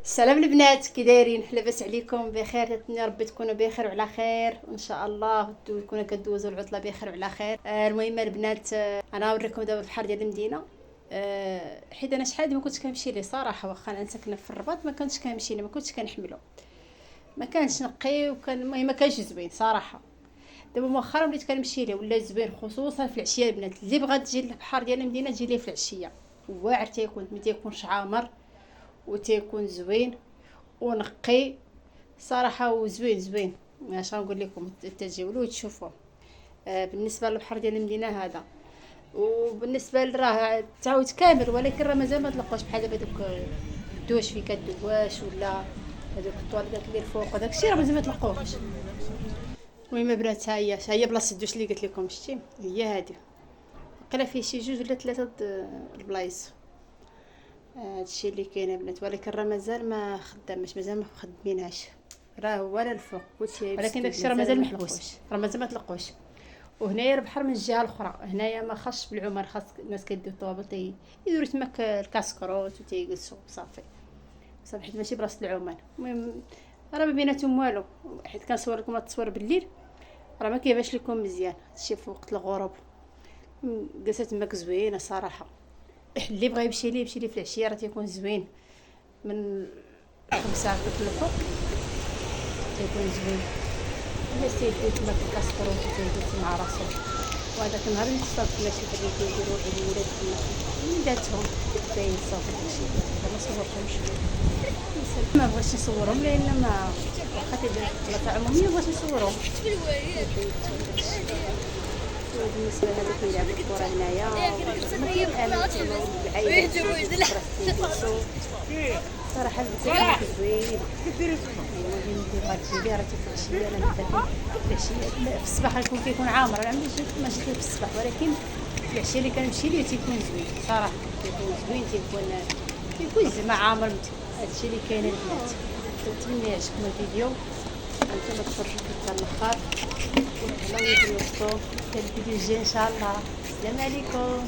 السلام البنات، كي دايرين؟ لاباس عليكم؟ بخير؟ تتمنى ربي تكونوا بخير وعلى خير وان شاء الله تكونوا كدوزوا العطله بخير وعلى خير. المهم البنات، انا نوريكم دابا البحر ديال المدينه. حيت انا شحال ما كنتش كنمشي ليه صراحه، واخا انا ساكنه في الرباط ما كنتش كنمشي ليه، ما كنتش كنحملو، ما كانش نقي، وكان المهم ما كانش زوين صراحه. دابا مؤخرا وليت كنمشي ليه، ولا زوين خصوصا في العشيه. البنات اللي بغات تجي للبحر ديال المدينه تجي ليه في العشيه، واعر تيكون، ما تيكونش عامر وتيكون زوين ونقي صراحه، وزوين زوين. اش غنقول لكم، تجيولوا وتشوفوا. بالنسبه للبحر ديال المدينه هذا، وبالنسبه راه تعاود كامل، ولكن راه مازال ما تلقاوش بحال دابا دوك الدواش في كدواش، ولا هذوك الطواليطات اللي الفوق وداك الشيء راه مازال ما تلقاوهش. المهم بنات، ها هي بلاصه الدوش اللي قلت لكم، شتي هي هذه. وقيلا فيه شي جوج ولا ثلاثه البلايص. هادشي اللي كاين البنات، ولكن راه مازال ما خدامش، مازال ما خدمينهاش، راه هو لا الفوق كلشي، ولكن داكشي راه مازال محبوس، راه مازال ما تلقوش. وهنايا البحر من الجهه الاخرى، هنايا ما خاصش بالعمر، خاص الناس كيديو الطوابل يديروا تماك الكاسكروت وتيجلسوا صافي صافي، حيت ماشي بلاصه العمان. المهم راه ما بيناتهم والو، حيت كنصور لكم التصوير بالليل راه ما كيبانش لكم مزيان، هادشي في وقت الغروب. جلسات تماك زوينه صراحه. اللي بغى يمشي ليه يمشي ليه في العشيه، راه تيكون زوين من 5 في الفوق، تيكون زوين. الناس تيديو تما في الكاسكروت وتيجلس مع راسو. وهذاك النهار اللي تصادف ماشي اللي كيديروا واحد الولاد تما وليداتهم باين صافي داكشي، ما صورتهمش، ما بغيتش نصورهم لان ما واخا تيدير بلاصه عموميه بغيت نصورهم. بالنسبه لهذا كيلعب الكره هنايا، ما كاين العيد صراحه بزاف زوين. المهم كيبغى تجي راه في العشيه، انا نبدا في العشيه. في الصباح يكون كيكون عامر، انا ما جيت في الصباح، ولكن في العشيه اللي كنمشي ليه تيكون زوين صراحه، تيكون زوين، تيكون زعما عامر. هادشي اللي كاين البنات. كنتمنى يعجبكم الفيديو، انتم تفرجوا حتى الاخر، وتهلاو وتوصلوا حتى الفيديو الجاي ان شاء الله. السلام عليكم.